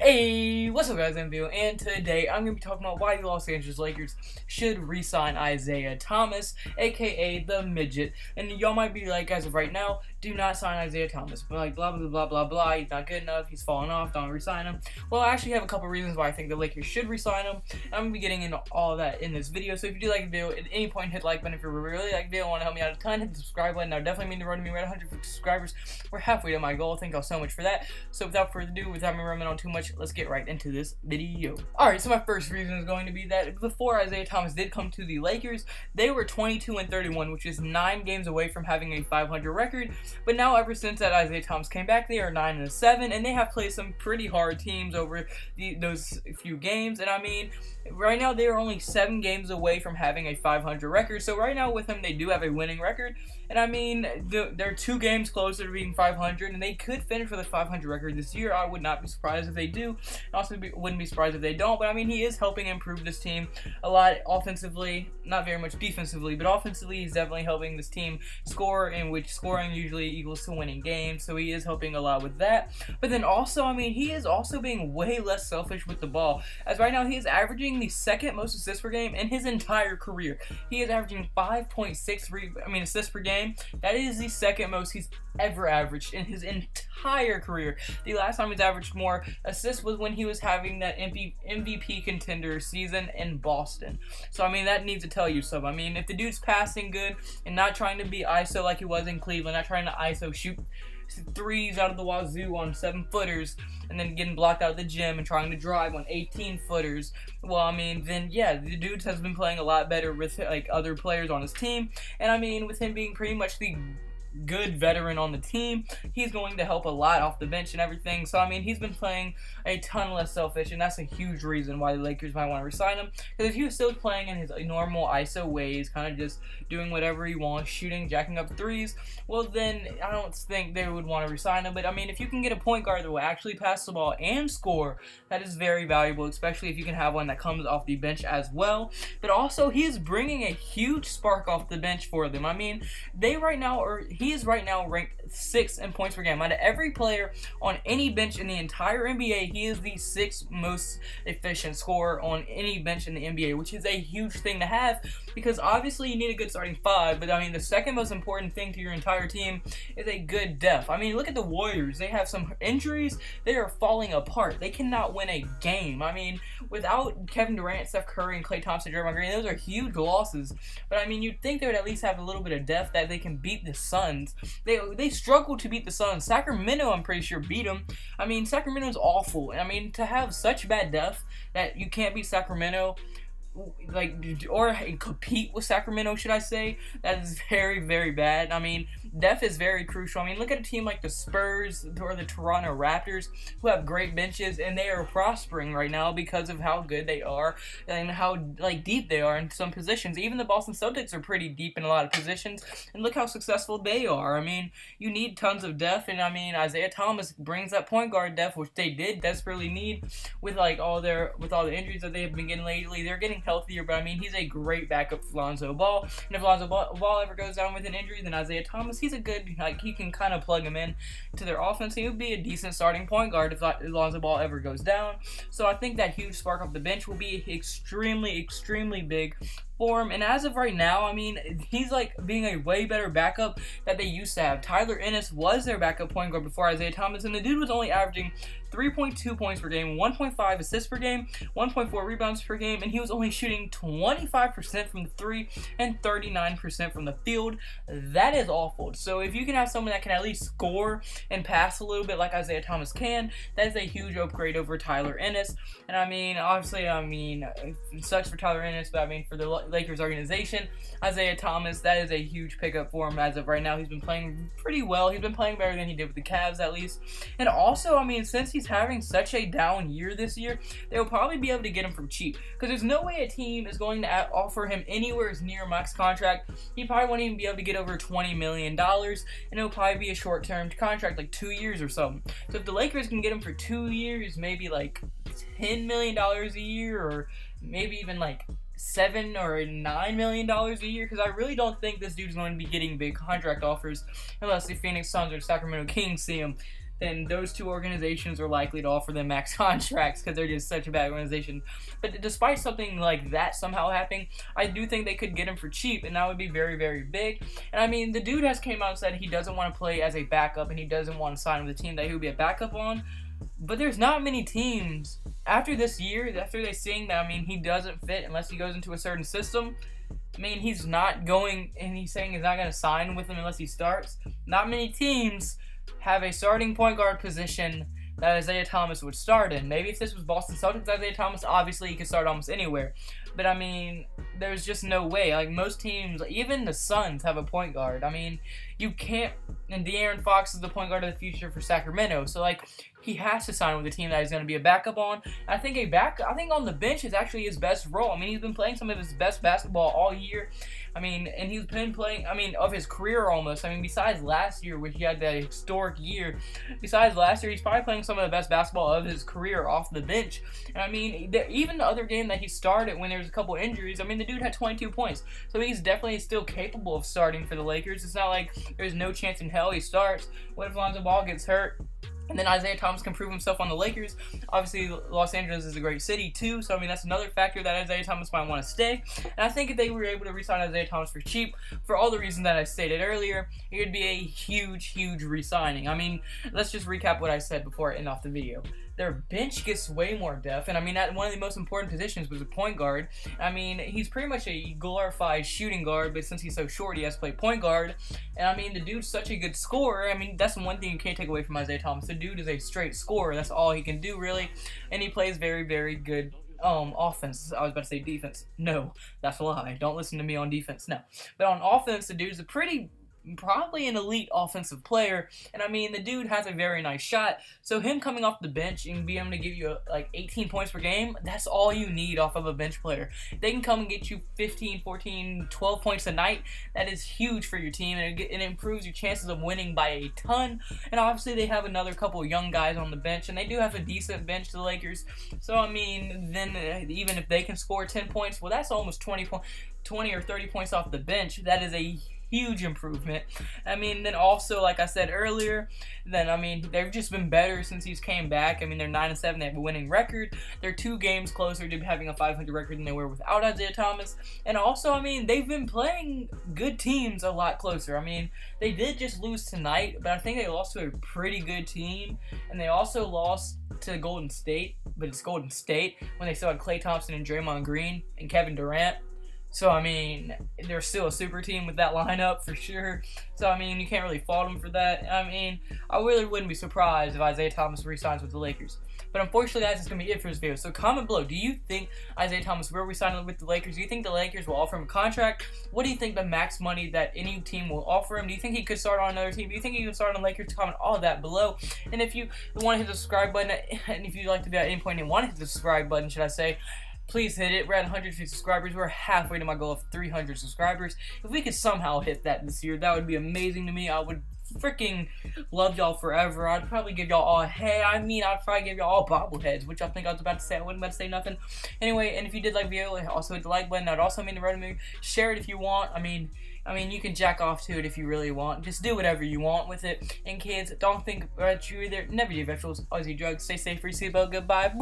Hey, what's up guys, I'm Bill, and today I'm going to be talking about why the Los Angeles Lakers should re-sign Isaiah Thomas, aka the Midget. And y'all might be like, as of right now, do not sign Isaiah Thomas. But like, blah, blah, blah, blah, blah, he's not good enough, he's falling off, don't re-sign him. Well, I actually have a couple reasons why I think the Lakers should re-sign him. I'm going to be getting into all of that in this video, so if you do like the video, at any point hit like button. If you really like the video and want to help me out a ton, hit the subscribe button. That would definitely mean the road to me right 150 subscribers. We're halfway to my goal, thank y'all so much for that. So without further ado, without me rambling on too much, let's get right into this video. Alright, so my first reason is going to be that before Isaiah Thomas did come to the Lakers, they were 22-31, which is 9 games away from having a 500 record. But now, ever since that Isaiah Thomas came back, they are 9-7, and they have played some pretty hard teams over those few games. And I mean, right now they are only 7 games away from having a 500 record. So right now with them, they do have a winning record. And I mean, they're 2 games closer to being 500, and they could finish with a 500 record this year. I would not be surprised if they do. I also wouldn't be surprised if they don't. But I mean, he is helping improve this team a lot offensively, not very much defensively, but offensively he's definitely helping this team score, in which scoring usually equals to winning games. So he is helping a lot with that. But then also, I mean, he is also being way less selfish with the ball. As right now, he is averaging the second most assists per game in his entire career. He is averaging 5.6 assists per game. That is the second most he's ever averaged in his entire career. The last time he's averaged more assists was when he was having that MVP contender season in Boston. So I mean, that needs to tell you something. I mean, if the dude's passing good and not trying to be ISO like he was in Cleveland, not trying to ISO shoot threes out of the wazoo on 7-footers and then getting blocked out of the gym and trying to drive on 18-footers, well, I mean, then yeah, the dude has been playing a lot better with like other players on his team. And I mean, with him being pretty much the good veteran on the team, he's going to help a lot off the bench and everything. So I mean, he's been playing a ton less selfish, and that's a huge reason why the Lakers might want to resign him. Because if he was still playing in his normal ISO ways, kind of just doing whatever he wants, shooting, jacking up threes, well then I don't think they would want to resign him. But I mean, if you can get a point guard that will actually pass the ball and score, that is very valuable, especially if you can have one that comes off the bench as well. But also, he is bringing a huge spark off the bench for them. I mean, he is right now ranked 6th in points per game. Out of every player on any bench in the entire NBA, he is the 6th most efficient scorer on any bench in the NBA, which is a huge thing to have, because obviously you need a good starting 5, but I mean, the second most important thing to your entire team is a good depth. I mean, look at the Warriors. They have some injuries. They are falling apart. They cannot win a game. I mean, without Kevin Durant, Steph Curry, and Klay Thompson, Draymond Green, those are huge losses. But I mean, you'd think they would at least have a little bit of depth that they can beat the Suns. They struggled to beat the Suns. Sacramento, I'm pretty sure, beat them. I mean, Sacramento's awful. I mean, to have such bad depth that you can't beat Sacramento, or compete with Sacramento, should I say, that is very, very bad. I mean, depth is very crucial. I mean, look at a team like the Spurs or the Toronto Raptors, who have great benches, and they are prospering right now because of how good they are and how deep they are in some positions. Even the Boston Celtics are pretty deep in a lot of positions, and look how successful they are. I mean, you need tons of depth, and I mean, Isaiah Thomas brings that point guard depth, which they did desperately need with all the injuries that they have been getting lately. They're getting healthier, but I mean, he's a great backup for Lonzo Ball. And if Lonzo Ball ever goes down with an injury, then Isaiah Thomas, he's a good, he can kind of plug him in to their offense. He would be a decent starting point guard if Lonzo Ball ever goes down. So I think that huge spark off the bench will be extremely, extremely big for him. And as of right now, I mean, he's being a way better backup that they used to have. Tyler Ennis was their backup point guard before Isaiah Thomas, and the dude was only averaging 3.2 points per game, 1.5 assists per game, 1.4 rebounds per game, and he was only shooting 25% from the 3 and 39% from the field. That is awful. So if you can have someone that can at least score and pass a little bit like Isaiah Thomas can, that is a huge upgrade over Tyler Ennis. And I mean, obviously, it sucks for Tyler Ennis, but I mean, for the Lakers organization, Isaiah Thomas, that is a huge pickup for him. As of right now, he's been playing pretty well. He's been playing better than he did with the Cavs, at least. And also, I mean, since he's having such a down year this year, they'll probably be able to get him from cheap, because there's no way a team is going to offer him anywhere near max contract. He probably won't even be able to get over $20 million, and it'll probably be a short-term contract, like 2 years or something. So if the Lakers can get him for 2 years, maybe like $10 million a year, or maybe even like $7 or $9 million a year, because I really don't think this dude's going to be getting big contract offers unless the Phoenix Suns or Sacramento Kings see him. then those two organizations are likely to offer them max contracts because they're just such a bad organization. But despite something like that somehow happening, I do think they could get him for cheap, and that would be very, very big. And I mean, the dude has came out and said he doesn't want to play as a backup, and he doesn't want to sign with a team that he would be a backup on. But there's not many teams after this year, after they seeing that, I mean, he doesn't fit unless he goes into a certain system. I mean, he's not going, and he's saying he's not going to sign with them unless he starts. Not many teams have a starting point guard position that Isaiah Thomas would start in. Maybe if this was Boston Celtics Isaiah Thomas, obviously he could start almost anywhere. But I mean, there's just no way. Like, most teams, even the Suns have a point guard. I mean, you can't, and De'Aaron Fox is the point guard of the future for Sacramento. So, like, he has to sign with a team that he's going to be a backup on. I think on the bench is actually his best role. I mean, he's been playing some of his best basketball all year. I mean, and he's been playing, of his career almost. I mean, besides last year, which he had that historic year, besides last year, he's probably playing some of the best basketball of his career off the bench. And I mean, even the other game that he started when there was a couple injuries, I mean, the dude had 22 points. So he's definitely still capable of starting for the Lakers. It's not like there's no chance in hell he starts. What if Lonzo Ball gets hurt? And then Isaiah Thomas can prove himself on the Lakers. Obviously, Los Angeles is a great city, too. So, I mean, that's another factor that Isaiah Thomas might want to stay. And I think if they were able to re-sign Isaiah Thomas for cheap, for all the reasons that I stated earlier, it would be a huge, huge re-signing. I mean, let's just recap what I said before I end off the video. Their bench gets way more depth, and I mean, one of the most important positions was a point guard. I mean, he's pretty much a glorified shooting guard, but since he's so short, he has to play point guard. And I mean, the dude's such a good scorer. I mean, that's the one thing you can't take away from Isaiah Thomas. The dude is a straight scorer. That's all he can do, really. And he plays very, very good offense. I was about to say defense. No, that's a lie. Don't listen to me on defense. No. But on offense, the dude's probably an elite offensive player, and I mean, the dude has a very nice shot, so him coming off the bench and being able to give you like 18 points per game, that's all you need off of a bench player. They can come and get you 15, 14, 12 points a night. That is huge for your team, and it improves your chances of winning by a ton. And obviously they have another couple of young guys on the bench, and they do have a decent bench to the Lakers, so I mean, then even if they can score 10 points, well, that's almost 20 or 30 points off the bench. That is a huge improvement. I mean, then also, like I said earlier, then I mean, they've just been better since he's came back. I mean, they're 9-7. They have a winning record. They're 2 games closer to having a 500 record than they were without Isaiah Thomas. And also, I mean, they've been playing good teams a lot closer. I mean, they did just lose tonight, but I think they lost to a pretty good team. And they also lost to Golden State, but it's Golden State when they still had Klay Thompson and Draymond Green and Kevin Durant. So, I mean, they're still a super team with that lineup for sure. So, I mean, you can't really fault them for that. I mean, I really wouldn't be surprised if Isaiah Thomas re-signs with the Lakers. But unfortunately, guys, that's going to be it for this video. So, comment below. Do you think Isaiah Thomas will re-sign with the Lakers? Do you think the Lakers will offer him a contract? What do you think the max money that any team will offer him? Do you think he could start on another team? Do you think he could start on the Lakers? Comment all of that below. And if you want to hit the subscribe button, and if you'd like to be at any point and want to hit the subscribe button, should I say, please hit it. We're at 150 subscribers. We're halfway to my goal of 300 subscribers. If we could somehow hit that this year, that would be amazing to me. I would freaking love y'all forever. I'd probably give y'all all I'd probably give y'all all bobbleheads, which I think I was about to say. I wasn't about to say nothing. Anyway, and if you did like the video, also hit the like button. That'd also mean the road movie. Share it if you want. I mean, you can jack off to it if you really want. Just do whatever you want with it. And kids, don't think that you either. Never do vegetables. Always eat drugs. Stay safe. Free seatbelt. Goodbye.